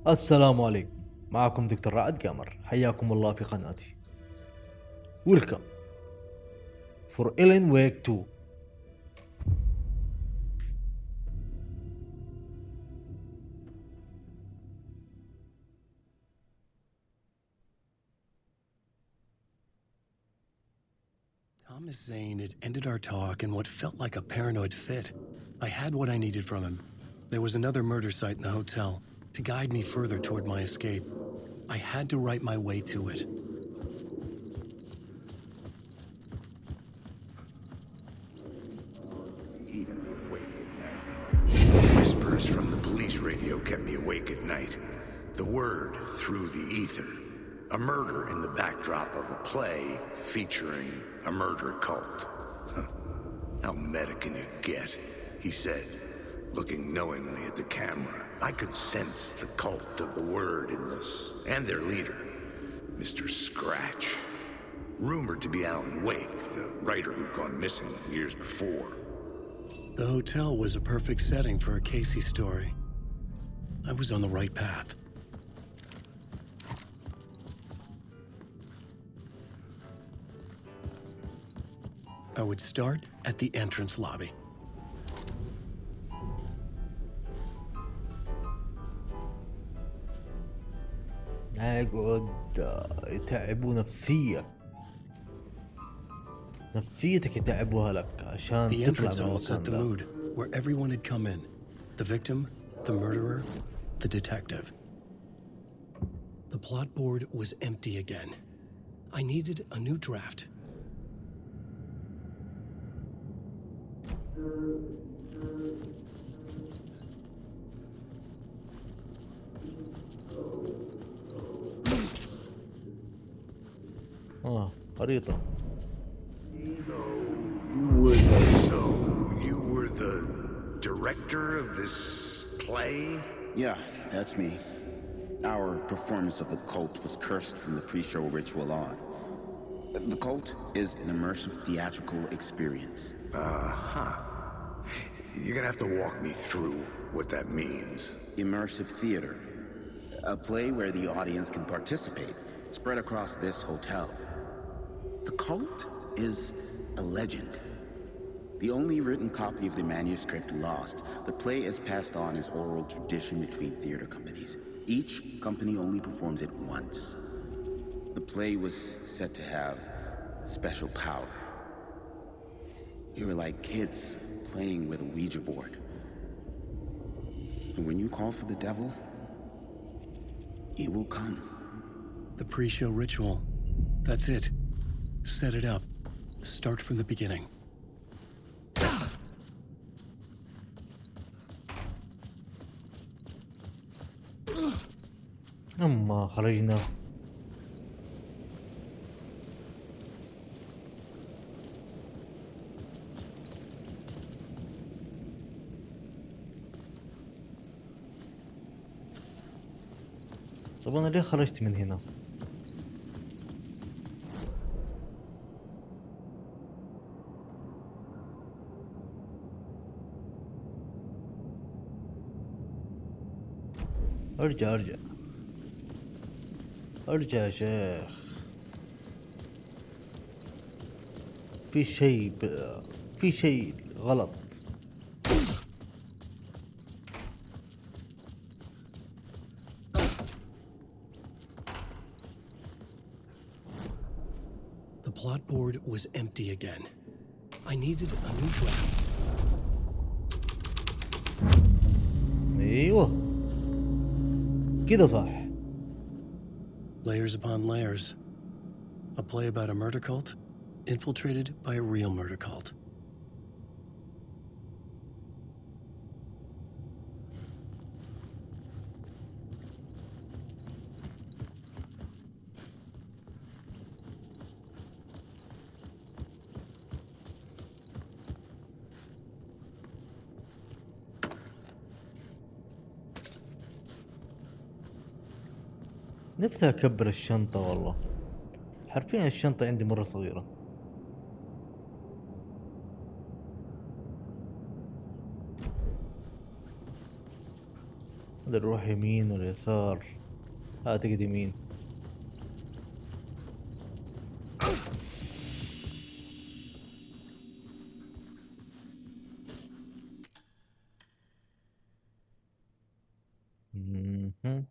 السلام عليكم. معكم دكتور رائد قمر، حياكم الله في قناتي. Welcome for Ellen Wake 2. Thomas Zane had ended our talk in what felt like a paranoid fit. I had what I needed from him. There was another murder site in the hotel to guide me further toward my escape. I had to write my way to it. Whispers from the police radio kept me awake at night. The word through the ether. A murder in the backdrop of a play featuring a murder cult. How meta can you get? He said, looking knowingly at the camera. I could sense the cult of the word in this, and their leader, Mr. Scratch. Rumored to be Alan Wake, the writer who'd gone missing years before. The hotel was a perfect setting for a Casey story. I was on the right path. I would start at the entrance lobby. اقعد يتعبوا نفسيتك يتعبوها لك عشان The تطلع entrance من hall set المكان the ده. mood, where everyone had come in. The victim, the murderer, the detective. The plot board was empty again. I needed a new draft. خريطة. So, you were the director of this play? Yeah, that's me. Our performance of the cult was cursed from the pre-show ritual on. The cult is an immersive theatrical experience. Uh-huh. You're gonna have to walk me through what that means. Immersive theater. A play where the audience can participate, spread across this hotel. The cult is a legend. The only written copy of the manuscript lost, the play is passed on as oral tradition between theater companies. Each company only performs it once. The play was said to have special power. You were like kids playing with a Ouija board. And when you call for the devil, he will come. The pre-show ritual. That's it. Set it up. Start from the beginning. أما خرجنا. طب أنا ليه خرجت من هنا؟ ارجع يا شيخ. في شيء غلط. The plot board was empty again. I needed a new draft. ايوه كده صح. Layers upon layers. A play about a murder cult infiltrated by a real murder cult. نفسي أكبر الشنطة والله. حرفيا الشنطة عندي مرة صغيرة. هذا نروح يمين ولا يسار؟ اعتقد يمين. مهم.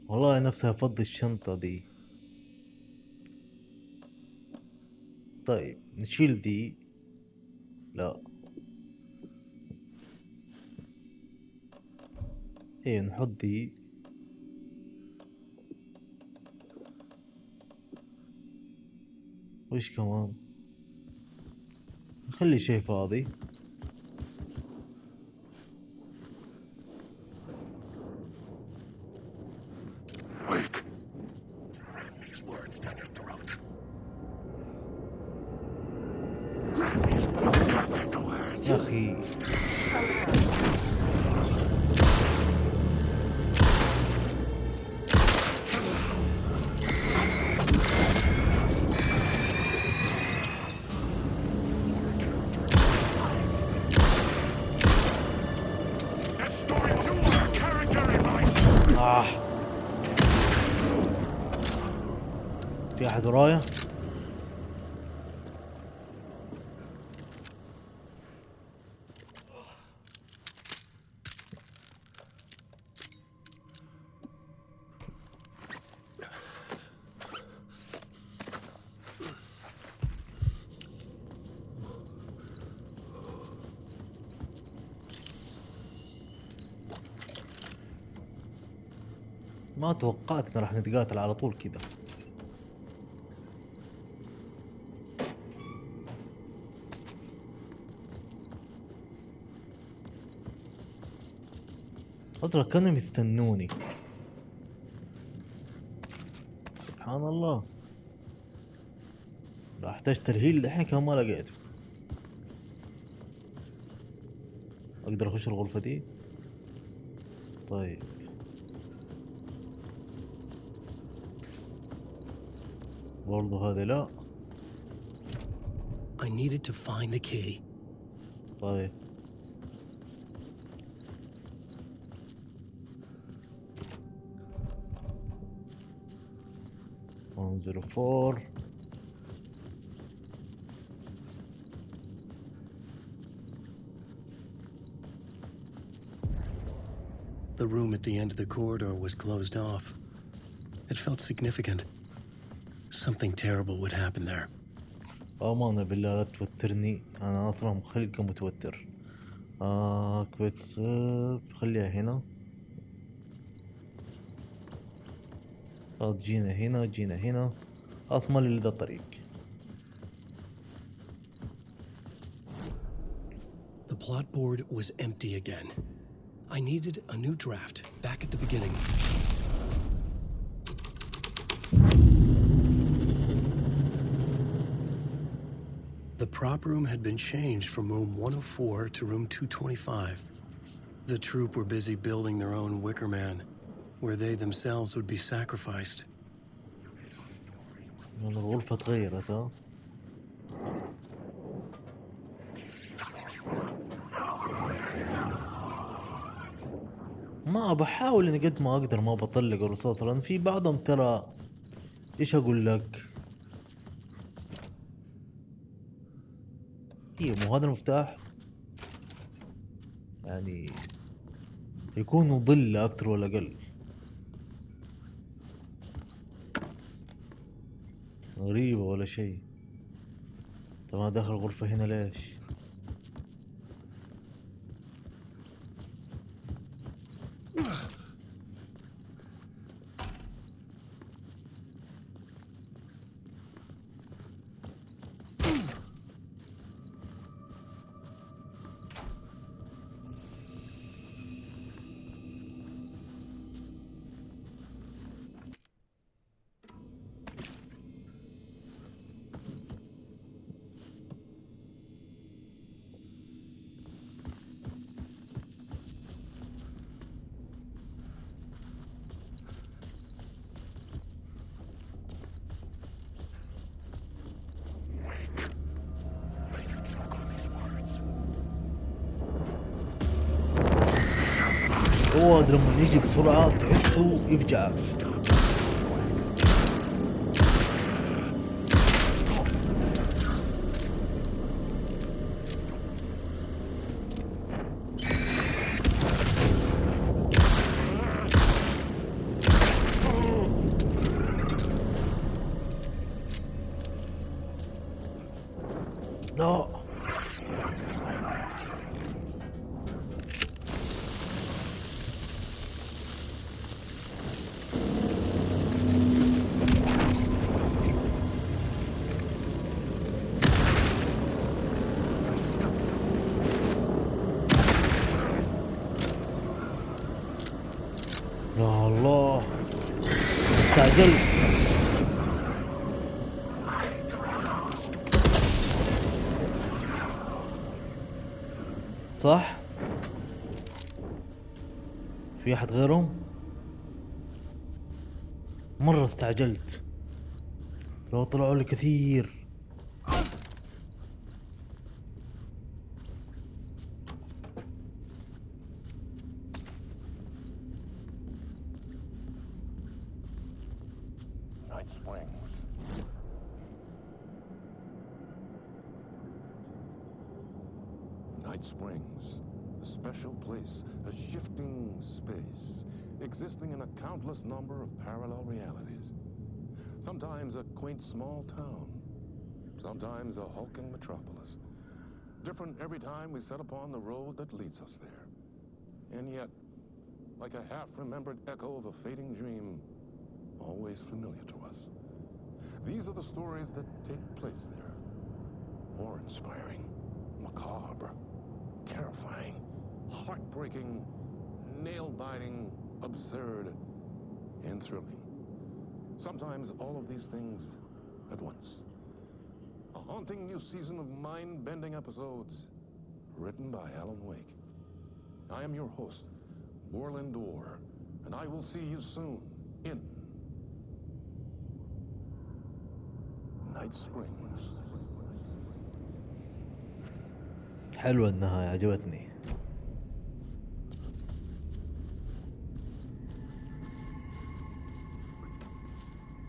والله نفسها افضي الشنطة دي. طيب نشيل ذي. لا. ايه نحط ذي. وش كمان؟ نخلي شيء فاضي. Wake. Ram these words down your throat. Ram these practical words. يا اخي Destroy your character in life. في احد ورايا؟ ما توقعت ان راح نتقاتل على طول كذا. اصلا كانوا يستنوني. سبحان الله. لو احتجت الهيل الحين كان ما لقيته. اقدر اخش الغرفة دي؟ طيب برضو هذا لا. I needed to find the key. طيب انزل فور. The room at the end of the corridor was closed off. It felt significant. Something terrible would happen there. أمانة بالله لا توترني، أنا أصلا خلقه متوتر. كويك سيف خليها هنا. جينا هنا جينا هنا. أصلا اللي ده الطريق. The plot board was empty again. I needed a new draft back at the beginning. The prop room had been changed from room 104 to room 225. The troop were busy building their own Wicker Man, where they themselves would be sacrificed. يعني الغرفة تغيرت ها. ما بحاول اني قد ما اقدر ما بطلق الرصاص، لان في بعضهم ترى ايش اقول لك. ايه مو هذا المفتاح يعني يكون ظل اكتر ولا اقل. غريبة ولا شيء. طب انا داخل الغرفة هنا ليش؟ السواد لما يجي بسرعة تحسه يفجعك. لا يا الله استعجلت. صح؟ في احد غيرهم؟ مرة استعجلت، لو طلعوا لي كثير. Night Springs. Night Springs, a special place, a shifting space, existing in a countless number of parallel realities. Sometimes a quaint small town, sometimes a hulking metropolis. Different every time we set upon the road that leads us there. And yet, like a half-remembered echo of a fading dream, always familiar to us. These are the stories that take place there. Awe-inspiring, macabre, terrifying, heartbreaking, nail-biting, absurd, and thrilling. Sometimes all of these things at once. A haunting new season of mind-bending episodes written by Alan Wake. I am your host, Borland Dorr, and I will see you soon in Night Springs. حلوة النهاية، عجبتني.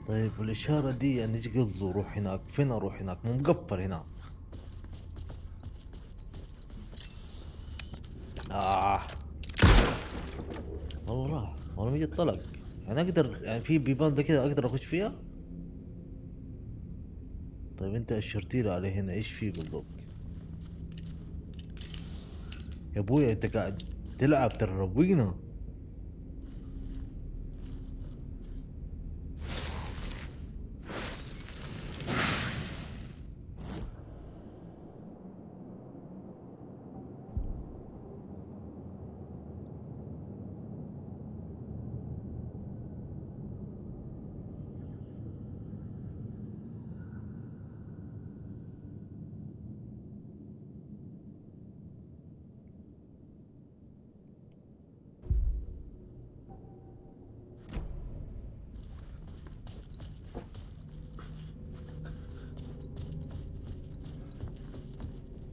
طيب والإشارة دي يعني ايش قصده؟ روح هناك، فين اروح هناك؟ مو مقفل هناك. والله راح، والله ما جت طلق. يعني اقدر، يعني في بيبان زي كذا اقدر اخش فيها؟ طيب انت اشرتي لي عليه هنا، ايش فيه بالضبط؟ يا ابويا انت قاعد تلعب، ترى روقنا.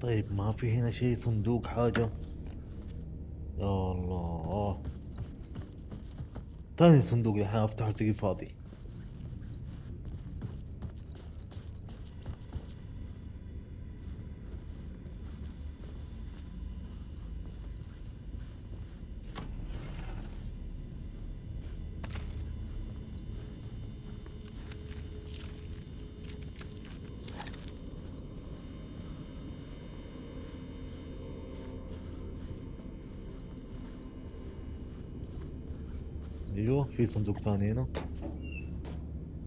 طيب ما في هنا شيء، صندوق حاجة؟ يا الله، ثاني صندوق الحين افتحه تلاقيه فاضي. ايوه في صندوق ثاني هنا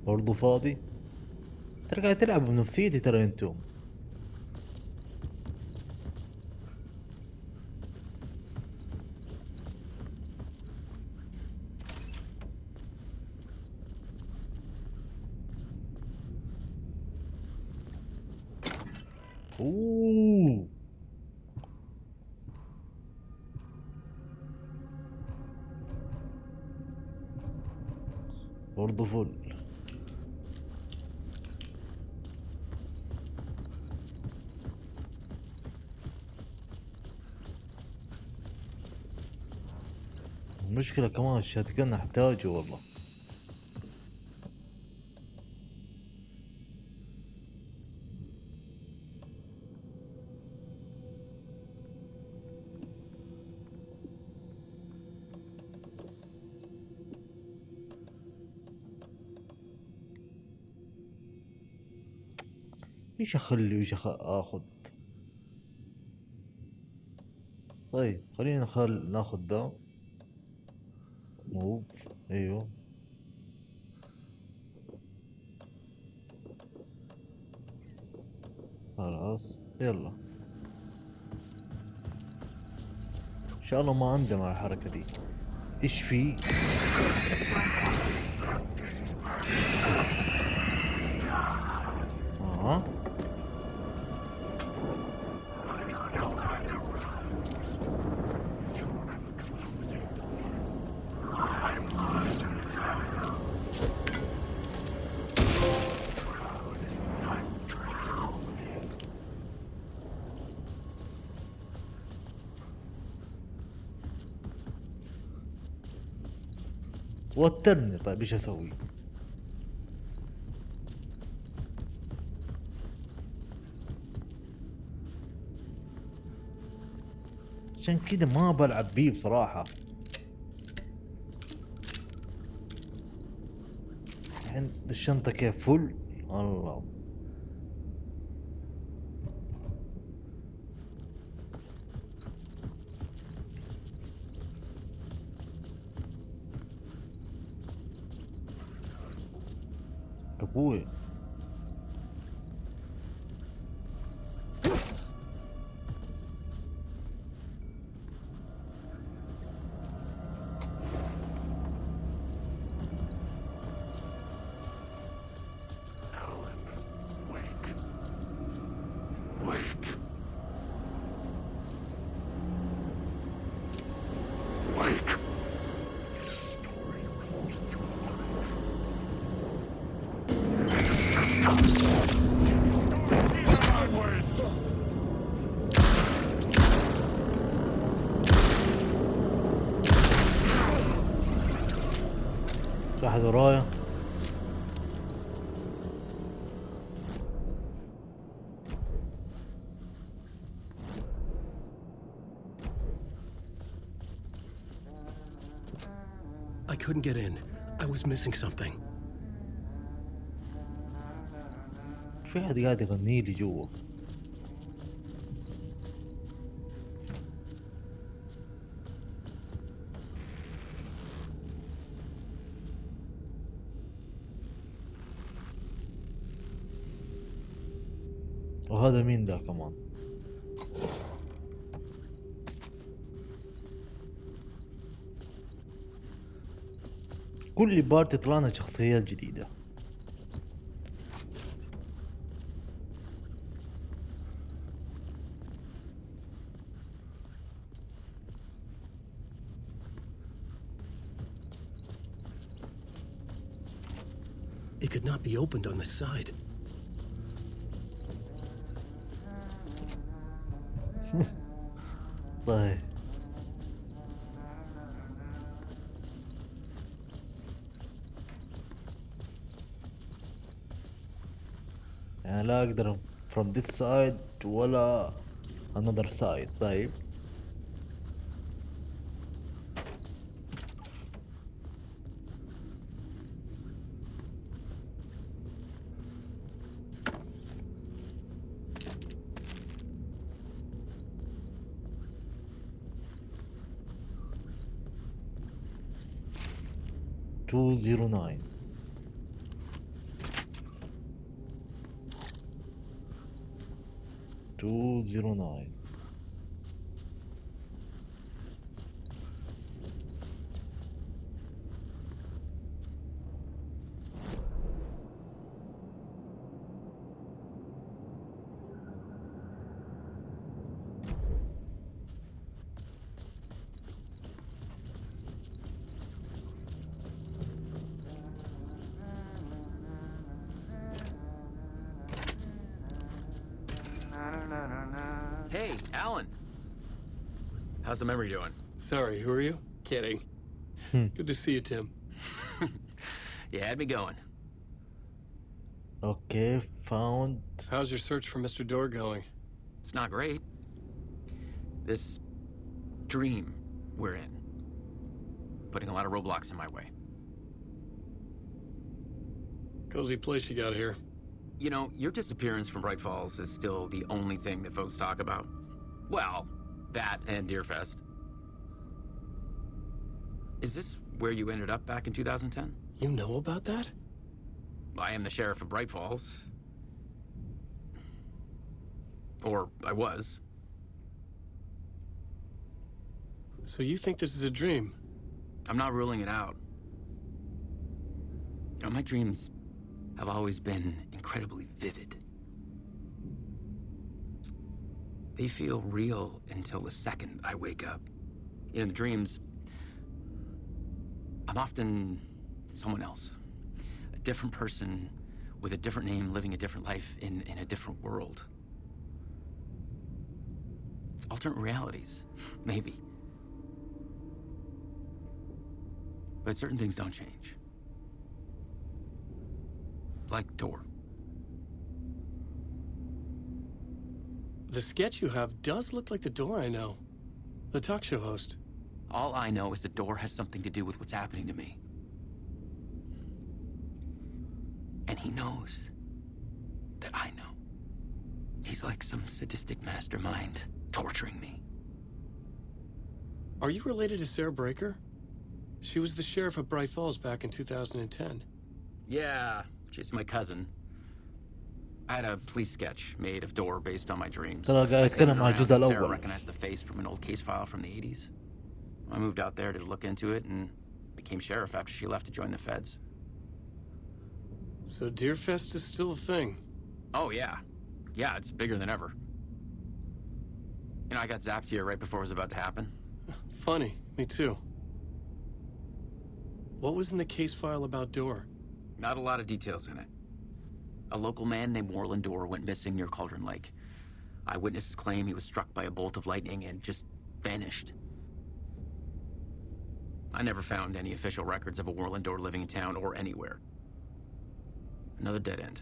برضو فاضي. ترى قاعد تلعب بنفسيتي ترى انتم. اوه برضو فل. المشكلة كمان الشاتجن احتاجه والله. ايش اخلي وايش اخذ؟ طيب خلينا ناخذ ده. موف. ايوه. خلاص يلا. ان شاء الله ما عندنا على الحركة دي. ايش في؟ وترني. طيب ايش اسوي؟ عشان كده ما بلعب بيه بصراحة. الحين الشنطة كيف فل؟ الله. ابوي. في احد ورايا. I couldn't get in. I was missing something. في احد قاعد يغني لي جوا. وهذا مين ده كمان؟ كل بارت طلعنا شخصيات جديدة. It could not be opened on the side. طيب يعني لا اقدر from this side ولا another side. طيب two zero nine. 209. Hey, Alan. How's the memory doing? Sorry, who are you? Kidding. Good to see you, Tim. You had me going. اوكي found. How's your search for Mr. Door going? It's not great. This dream we're in, putting a lot of roadblocks in my way. Cozy place you got here. You know, your disappearance from Bright Falls is still the only thing that folks talk about. Well, that and Deerfest. Is this where you ended up back in 2010? You know about that? I am the sheriff of Bright Falls. Or I was. So you think this is a dream? I'm not ruling it out. You know, my dreams have always been incredibly vivid. They feel real until the second I wake up. In the dreams, I'm often someone else. A different person with a different name, living a different life in a different world. Alternate realities, maybe. But certain things don't change. Like Door. The sketch you have does look like the Door I know. The talk show host. All I know is the Door has something to do with what's happening to me. And he knows that I know. He's like some sadistic mastermind torturing me. Are you related to Sarah Breaker? She was the sheriff of Bright Falls back in 2010. Yeah, she's my cousin. I had a police sketch made of Door based on my dreams. ترى قاعد يتكلم عن الجزء Sarah الأول. recognized the face from an old case file from the 80s. I moved out there to look into it and became sheriff after she left to join the feds. So Deerfest is still a thing. Oh, yeah. Yeah, it's bigger than ever. You know, I got zapped here right before it was about to happen. Funny, me too. What was in the case file about Door? Not a lot of details in it. A local man named Warland Door went missing near Cauldron Lake. Eyewitnesses claim he was struck by a bolt of lightning and just vanished. I never found any official records of a Warland Door living in town or anywhere. Another dead end.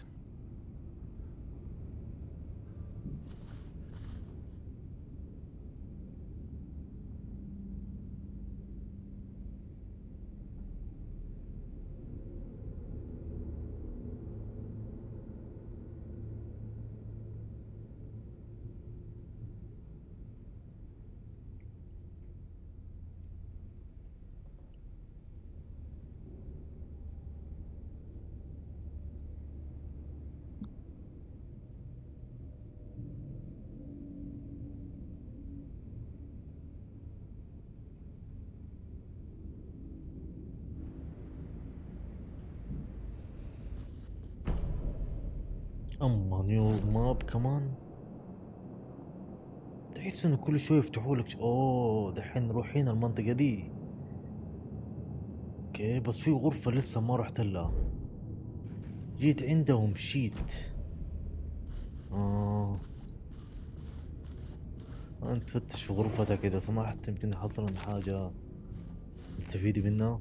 اما نيو ماب كمان. تحس انه كل شوي يفتحوا لك اوه دحين نروح هنا المنطقة دي. اوكي بس في غرفة لسه ما رحت لها. جيت عنده ومشيت. انت تفتش في غرفتك اذا سمحت، يمكن حصل لنا حاجة نستفيد منها.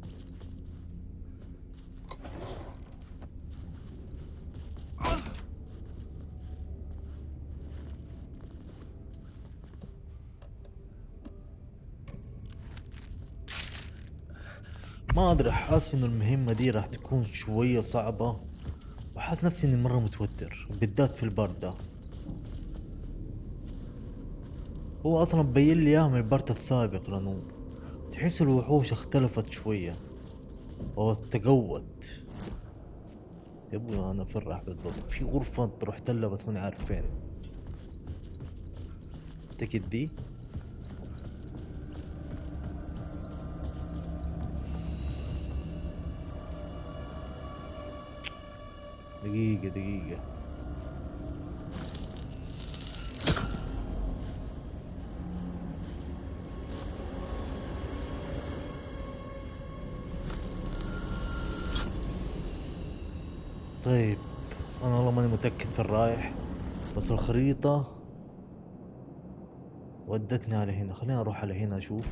ما ادري، حاسس انه المهمة دي راح تكون شوية صعبة، وحاسس نفسي اني مرة متوتر بالذات في البارت ده. هو اصلا مبين لي اياه من البارت السابق، لانه تحس الوحوش اختلفت شوية او تقوت. يبغى انا فين راح بالضبط؟ في غرفة رحت لها بس ماني عارف فين. اعتقد دي. دقيقة طيب انا والله ماني متأكد في الرايح، بس الخريطة ودتني على هنا. خلينا اروح على هنا اشوف.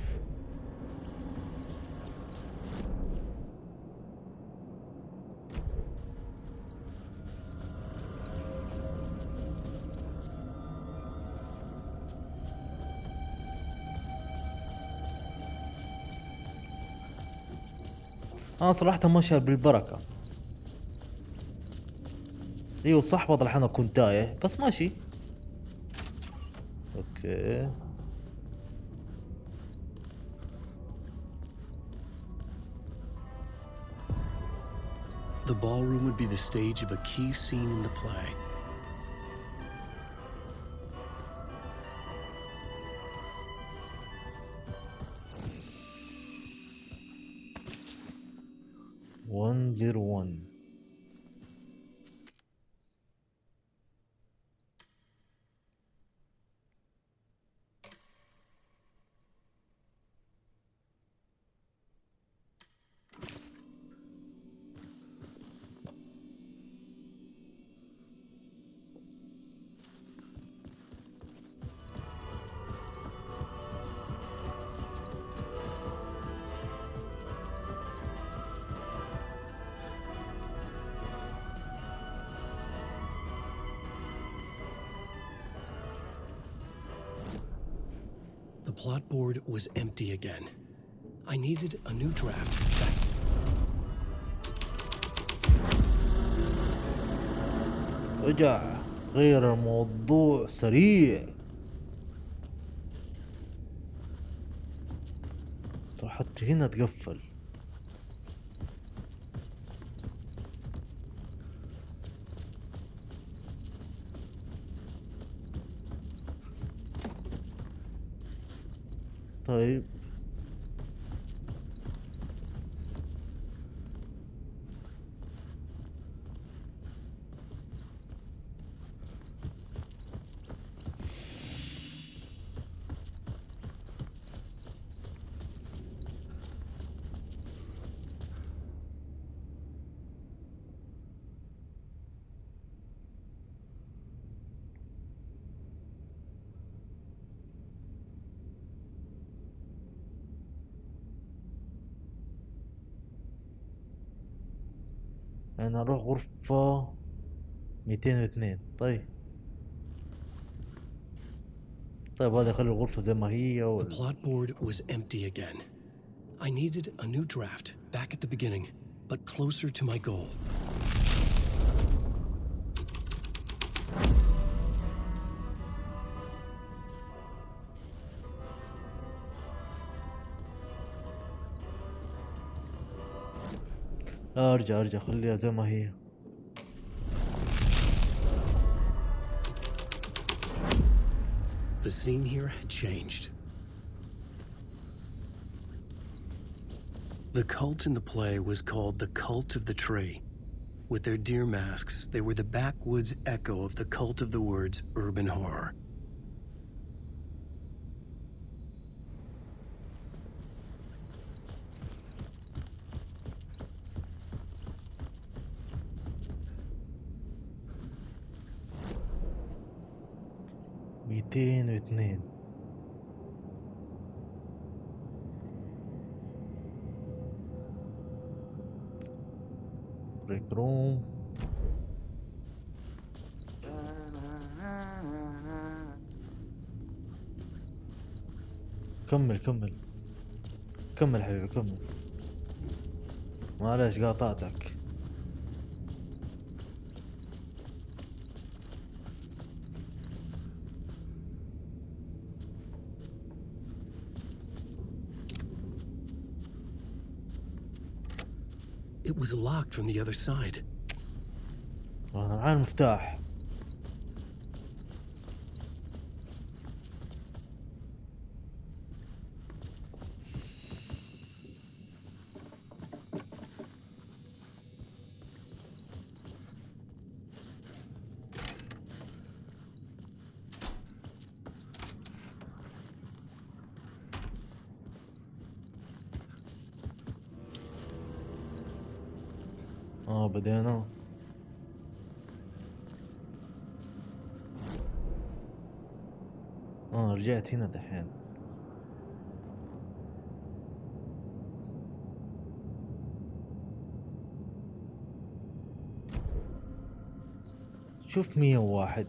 انا صراحة ماشي بالبركة. ايوه صح، بعض الاحيان اكون تايه بس ماشي. اوكي. The ballroom would be the stage of a key scene in the play. one zero one. The plot board was empty again. I needed a new draft. رجع غير الموضوع سريع. ترى حتى هنا تقفل. طيب انا اروح غرفة 202. طيب هذا خلي الغرفة زي ما هي The plot board was empty again. I needed a new draft, back at the beginning, but closer to my goal. لا ارجع خليها زي ما هي. The scene here had changed. The cult in the play was called the Cult of the Tree. With their deer masks, they were the backwoods echo of the cult of the words urban horror. ميتين واثنين. بريك روم. كمل حبيبي كمل. معلش قاطعتك. It was locked from the other side. انا معاي المفتاح. بدينا. رجعت هنا دحين. شوف 101.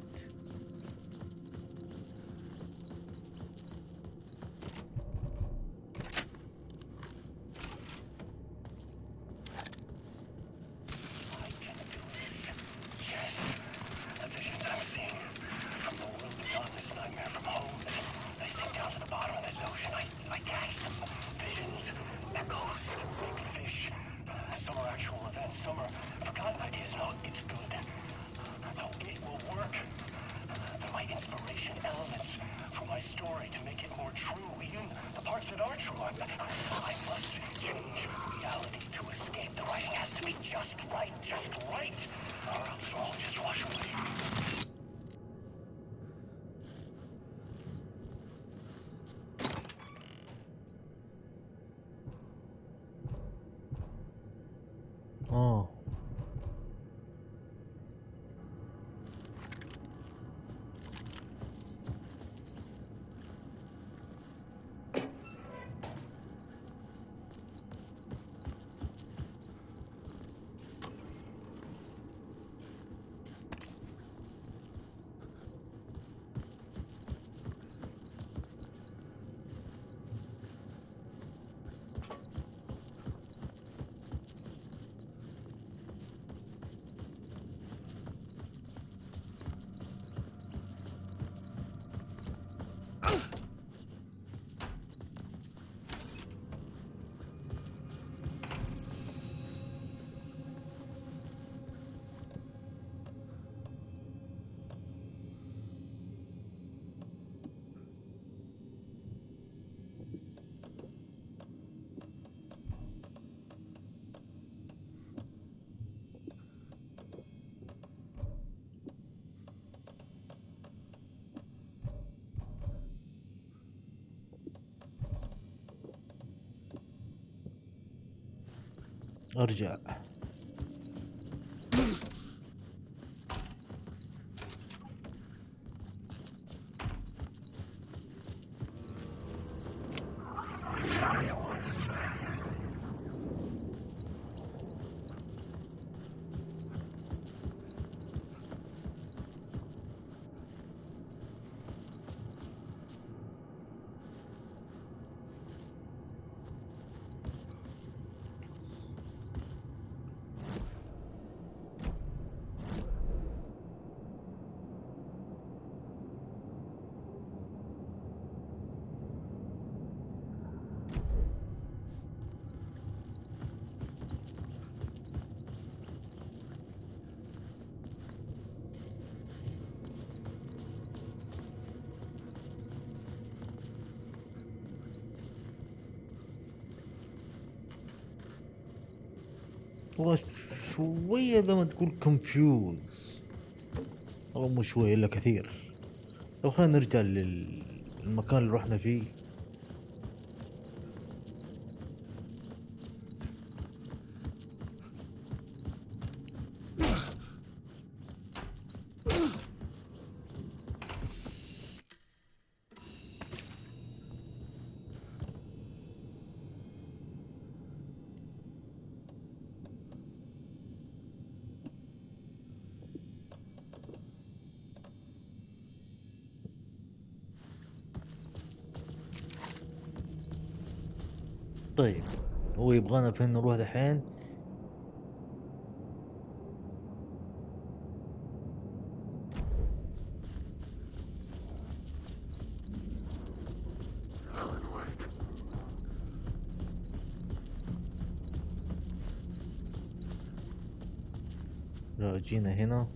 right, or else it'll all just wash away. اه ارجع. والله شوية لما تقول كونفيوز، والله مو شوية الا كثير. طب خلينا نرجع للمكان اللي رحنا فيه. طيب هو يبغانا فين نروح دحين؟ لا جينا هنا.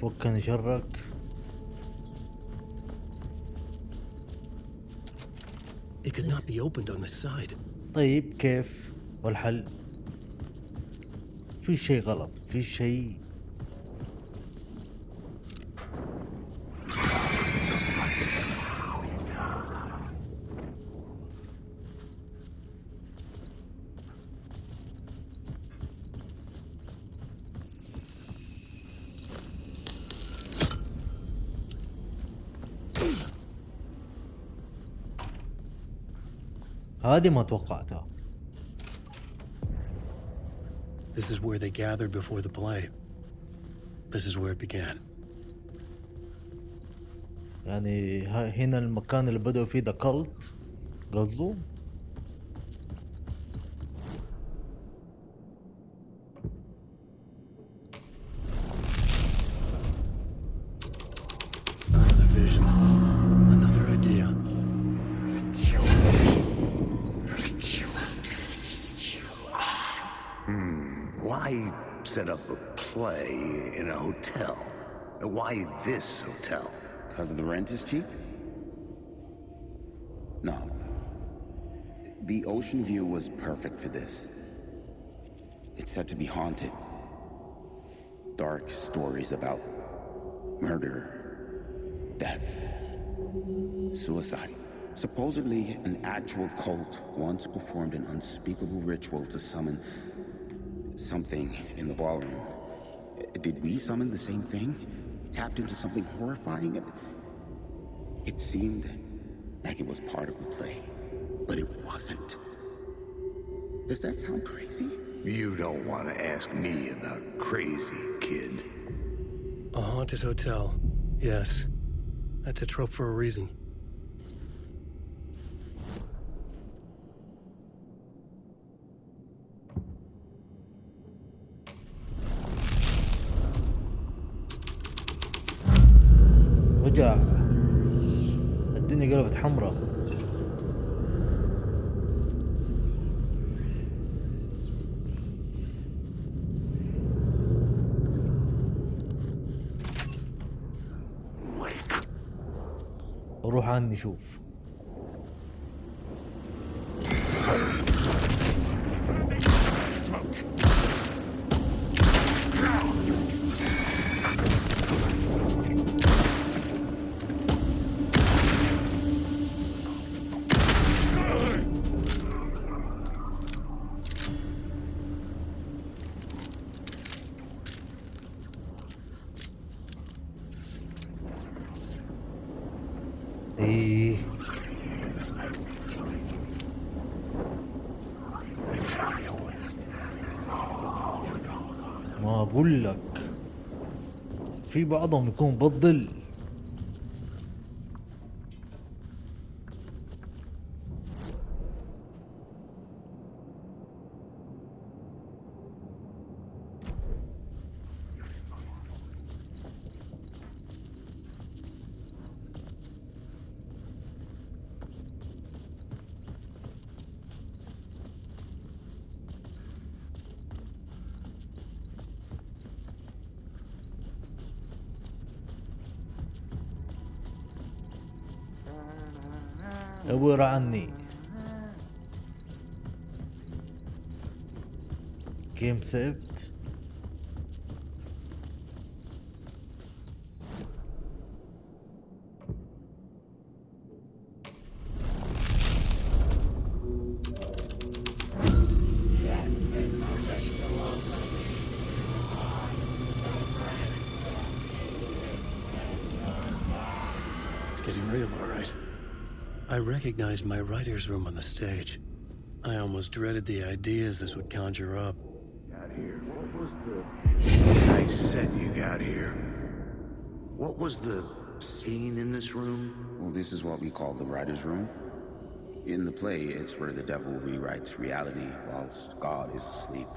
فكني شرك. It could not be opened on this side. طيب كيف والحل؟ في شيء غلط، في شيء. هذه ما توقعتها. This is where they gathered before the play. This is where it began. يعني هنا المكان اللي بدأوا فيه ذا كولت قصده. set up a play in a hotel. Why this hotel? Because the rent is cheap? No. The ocean view was perfect for this. It's said to be haunted. Dark stories about murder, death, suicide. Supposedly, an actual cult once performed an unspeakable ritual to summon something in the ballroom. Did we summon the same thing? Tapped into something horrifying? It seemed like it was part of the play, but it wasn't. Does that sound crazy? You don't want to ask me about crazy, kid. A haunted hotel. Yes. That's a trope for a reason. وجع. الدنيا قلبت حمراء. روح عني شوف. ايه ما اقول لك في بعضهم يكون بالظل. عبر عني. Game saved. It's getting real, all right. I recognized my writer's room on the stage. I almost dreaded the ideas this would conjure up. Got here. What was the nice set you got here? What was the scene in this room? Well, this is what we call the writer's room. In the play, it's where the devil rewrites reality whilst God is asleep.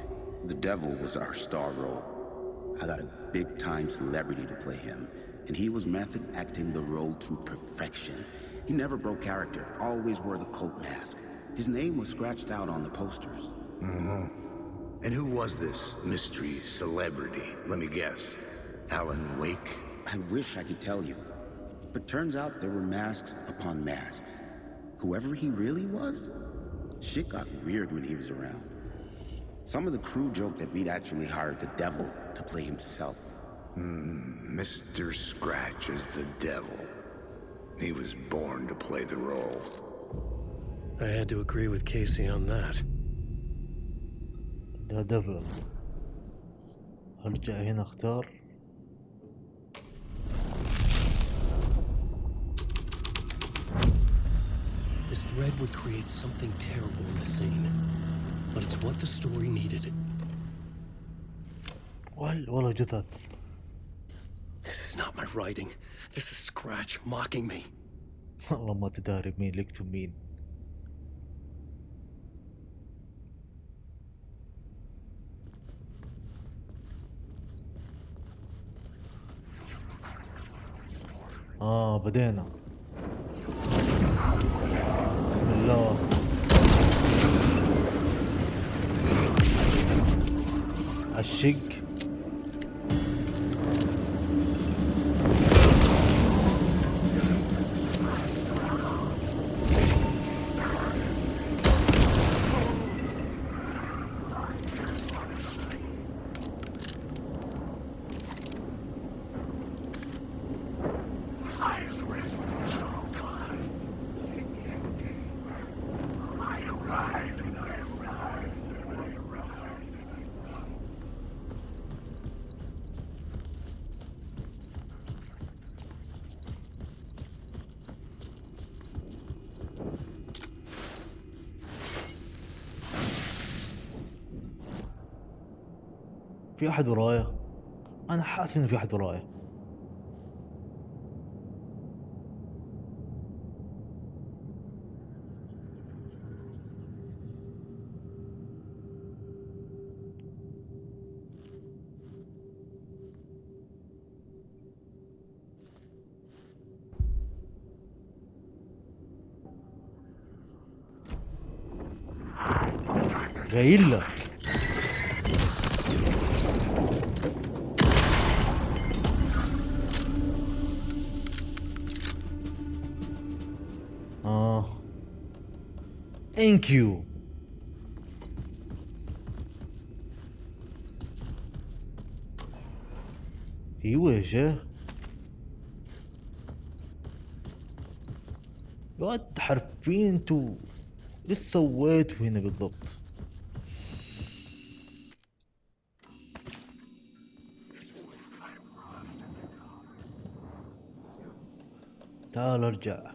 The devil was our star role. I got a big-time celebrity to play him, and he was method acting the role to perfection. He never broke character, always wore the cult mask. His name was scratched out on the posters. Mm-hmm. And who was this mystery celebrity? Let me guess. Alan Wake? I wish I could tell you, but turns out there were masks upon masks. Whoever he really was, shit got weird when he was around. Some of the crew joked that we'd actually hired the devil to play himself. Mr. Scratch is the devil. He was born to play the role. I had to agree with Casey on that. The devil. ارجع هنا اختار. This thread would create something terrible in the scene, but it's what the story needed. والله جثث. This is not my writing. This is Scratch mocking me. والله ما تداري مين اللي يكتب مين. بدينا. بسم الله. الشق في احد ورايا. انا حاسس انه في احد ورايا. قايل لك. اه ثانك يو. ايوه يا شيخ. يا ولد حرفيا انتوا ايش سويتوا هنا بالضبط؟ تعال ارجع.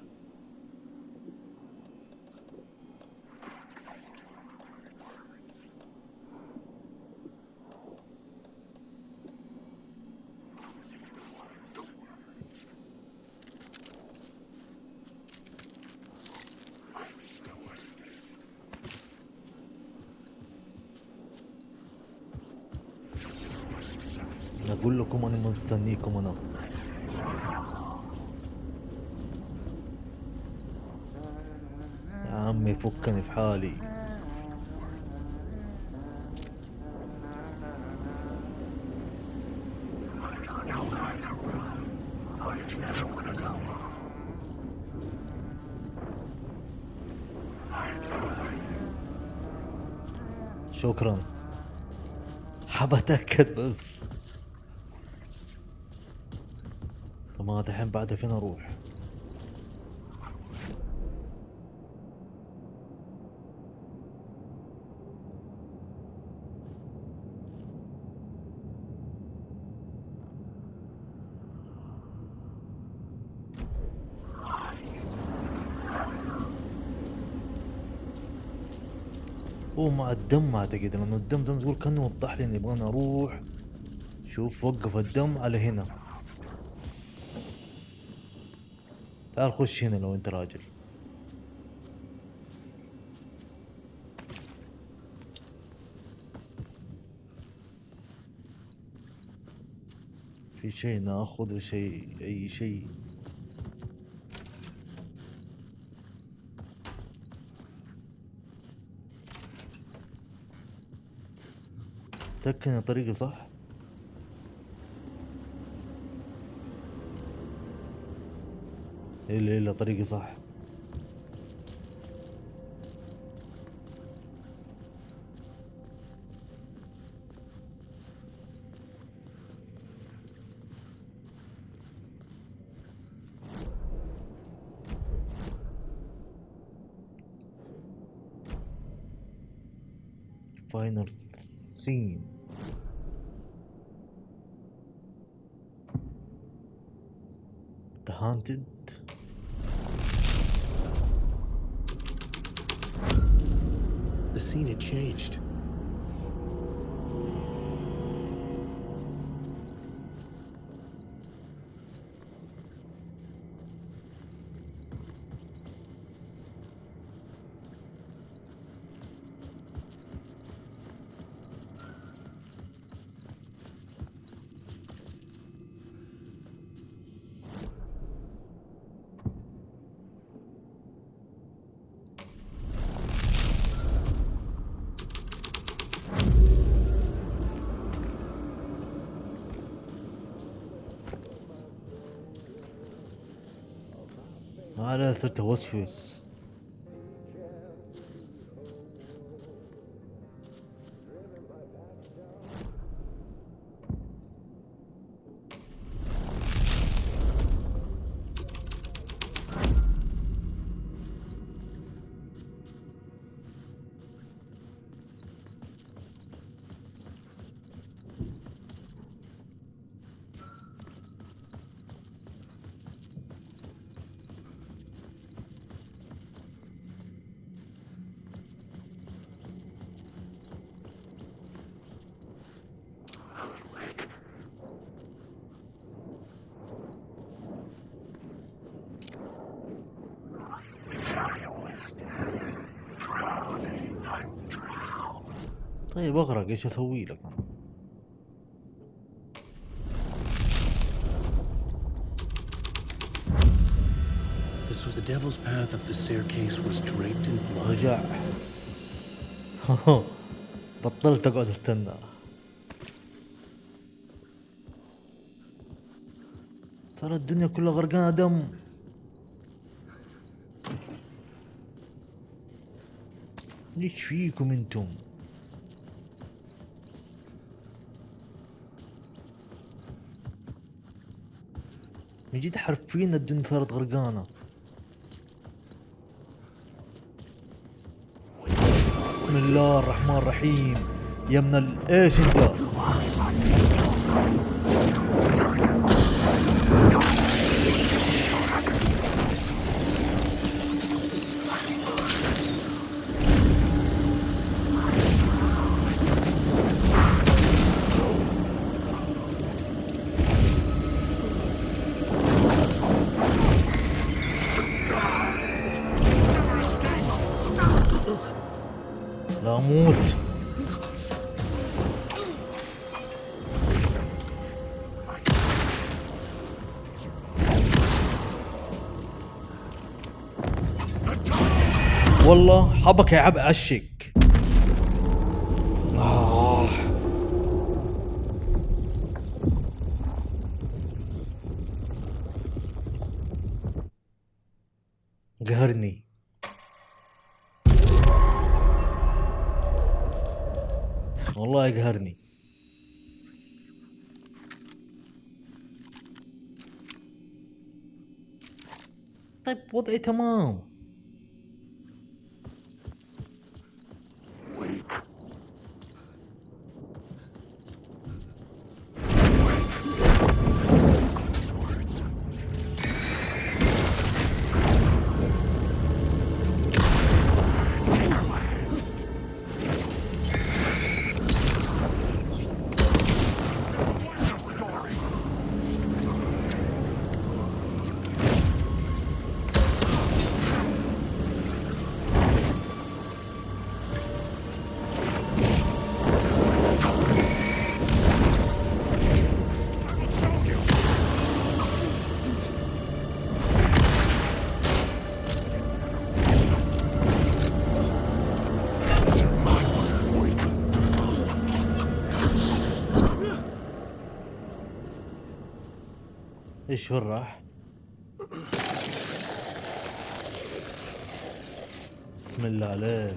اقول لكم انا مستنيكم انا. يا عمي فكني في حالي. شكرا. حاب اتاكد بس. طب ما دحين بعدها فين اروح؟ هو مع الدم اعتقد، لانه الدم زي ما تقول كانه وضح لي اني يبغاني اروح. شوف وقف الدم على هنا. تعال خش هنا لو انت راجل. في شيء ناخذه، شيء اي شيء. تأكد ان طريقي صح. الا طريقي صح. فاينل سين. The Haunted. The scene had changed. ما لا صرت اوسوس. طيب اغرق، ايش اسوي لك انا؟ This was the devil's path up the staircase was draped in blood. رجع. بطلت اقعد استنى. صارت الدنيا كلها غرقانة دم. ايش فيكم انتم؟ من جد حرفيا الدنيا صارت غرقانة. بسم الله الرحمن الرحيم. يا من ايش انت؟ لا موت. والله حبك يا عب عشك. قهرني. والله يقهرني. طيب وضعي تمام. ايش وين راح؟ بسم الله عليك.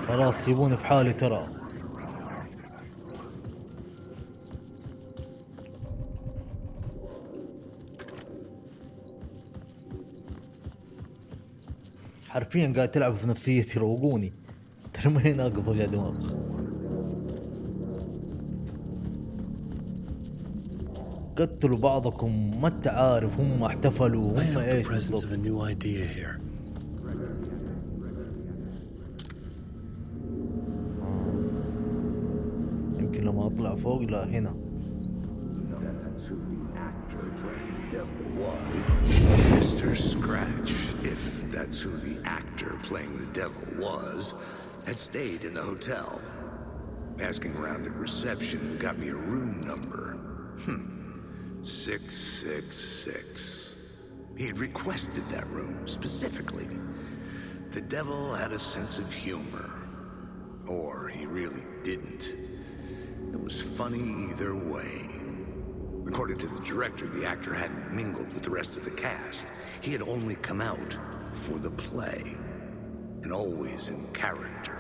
خلاص سيبوني في حالي ترى. حرفيا قاعد تلعب في نفسيتي، روقوني ترى ما هي ناقص وجع دماغ. قتلوا بعضكم، ما انت عارف هم احتفلوا I هم have the ايش presence بالضبط. of a new idea here. يمكن لما اطلع فوق. لا هنا. Mr. Scratch, if that's who the actor playing the devil was, had stayed in the hotel. Asking around at reception got me a room number. 666. He had requested that room specifically. The devil had a sense of humor. Or he really didn't. It was funny either way. According to the director, the actor hadn't mingled with the rest of the cast. He had only come out for the play, and always in character.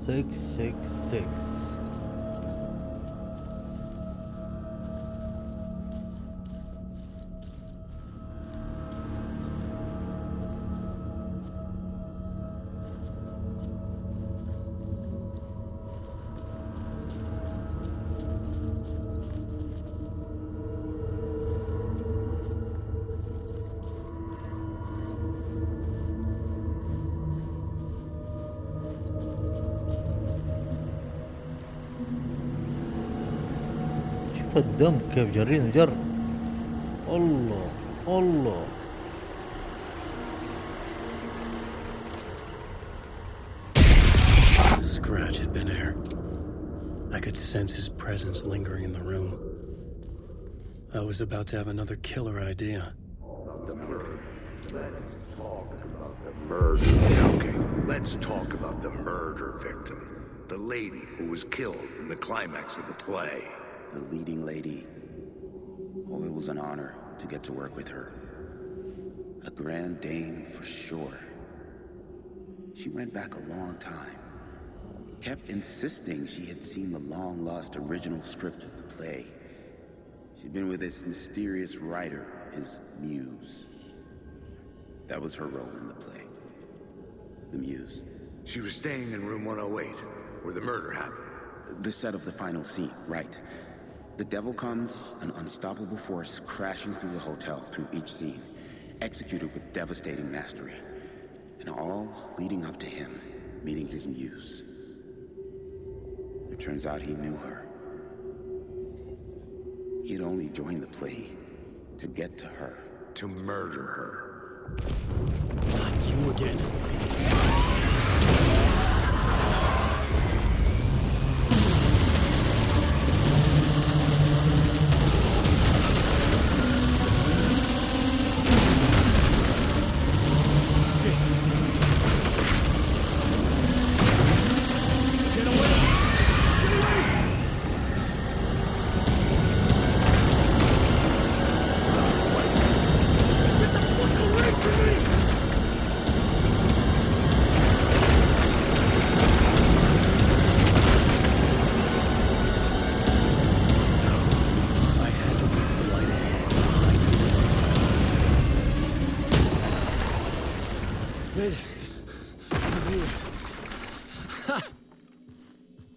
Six, six, six. شوف الدم كيف جرينه جر. الله الله. Scratch had been there. I could sense his presence lingering in the room. I was about to have another killer idea. The murder. Let's talk about the murder. Okay, let's talk about the murder victim. The lady who was killed in the climax of the play. The leading lady. Oh, it was an honor to get to work with her. A grand dame for sure. She went back a long time. Kept insisting she had seen the long-lost original script of the play. She'd been with this mysterious writer, his muse. That was her role in the play. The muse. She was staying in room 108, where the murder happened. The set of the final scene, right. The devil comes, an unstoppable force crashing through the hotel through each scene, executed with devastating mastery. And all leading up to him meeting his muse. It turns out he knew her. He'd only joined the play to get to her. To murder her. Not you again.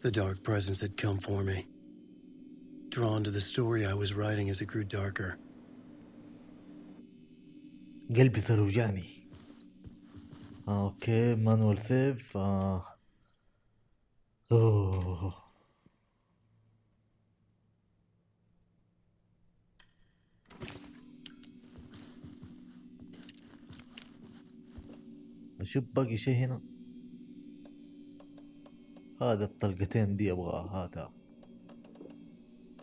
The dark presence had come for me. Drawn to the story I was writing as it grew darker. قلبي صار يوجعني. اوكي مانوال سيف. اوه اشوف باقي شيء هنا. هذا الطلقتين دي ابغاها هاتها.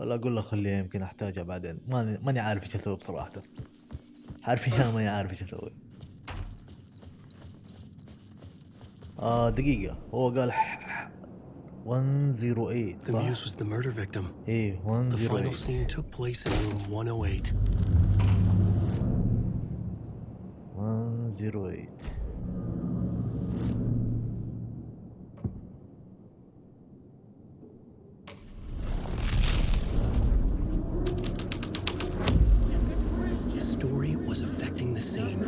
ولا اقول له خليها يمكن احتاجها بعدين. ماني عارف ايش اسوي بصراحة. عارفين ماني عارف ايش اسوي. دقيقة هو قال 108 The صح؟ muse was the murder victim. ايه The final 108. scene took place in room 108. 108. The story was affecting the scene.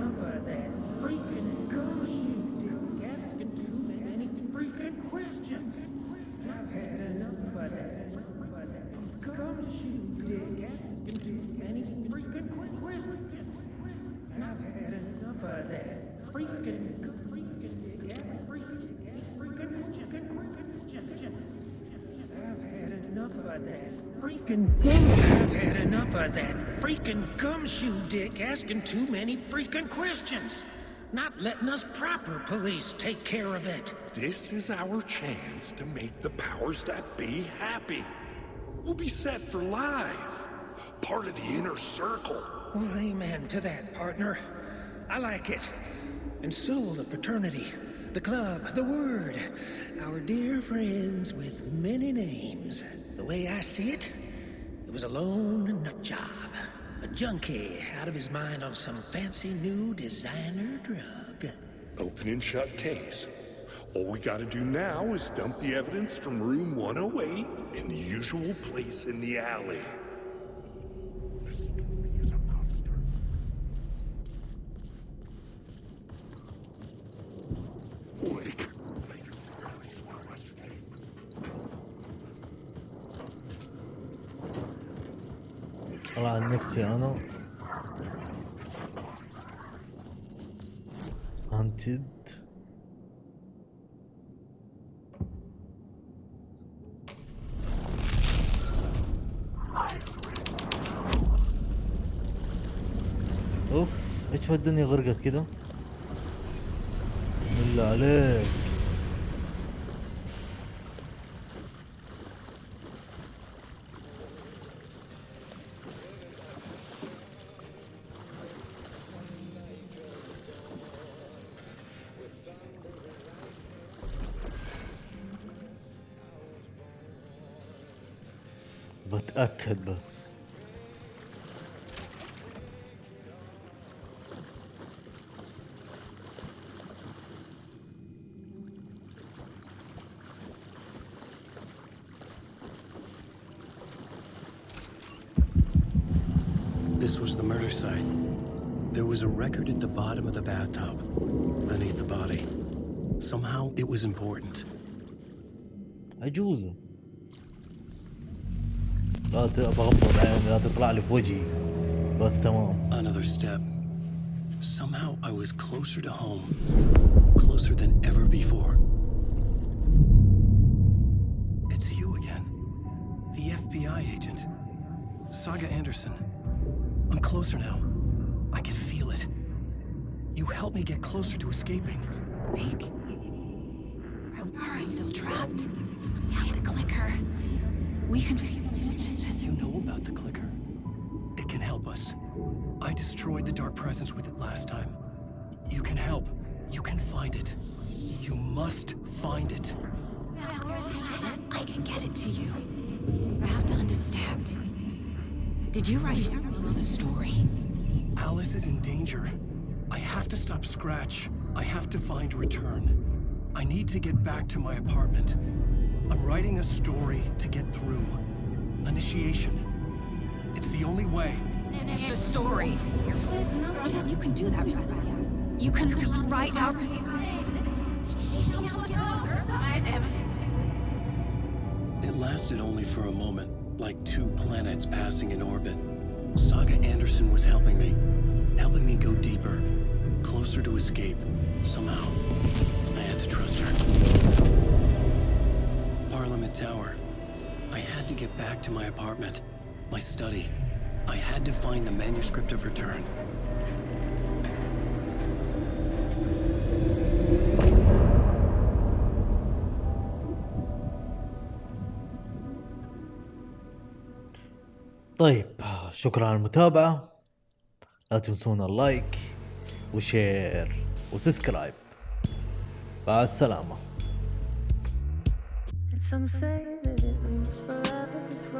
I've had enough of that freaking gumshoe dick asking too many freaking questions. Not letting us proper police take care of it. This is our chance to make the powers that be happy. We'll be set for life. Part of the inner circle. Well, amen to that, partner. I like it. And so the fraternity, the club, the word. Our dear friends with many names. The way I see it, it was a lone nut job. A junkie out of his mind on some fancy new designer drug. Open and shut case. All we gotta do now is dump the evidence from room 108 in the usual place in the alley. والله عن نفسي انا هانتد. اوف، ايش هالدنيا غرقت كده؟ بسم الله عليك. بتأكد بس. This was the murder site. There was a record at the bottom of the bathtub, beneath the body. Somehow it was important. عجوزة. لا بغمض عيني، لا تطلع لي في وجهي. بس تمام. Another step. Somehow I was closer to home. Closer than ever before. It's you again. The FBI agent. Saga Anderson. I'm closer now. I can feel it. You helped me get closer to escaping. Rick? Are I still trapped? Yeah, the clicker. We can... You know about the clicker. It can help us. I destroyed the dark presence with it last time. You can help. You can find it. You must find it. I can get it to you. I have to understand. Did you write the story? Alice is in danger. I have to stop Scratch. I have to find Return. I need to get back to my apartment. I'm writing a story to get through. Initiation. It's the only way. The story. You can do that. You can write out... It lasted only for a moment, like two planets passing in orbit. Saga Anderson was helping me go deeper, closer to escape. Somehow, I had to trust her. Parliament Tower. I had to get back to my apartment, my study. I had to find the manuscript of Return. طيب، شكرا على المتابعة. لا تنسونا اللايك وشير وسبسكرايب. مع السلامة. Some say that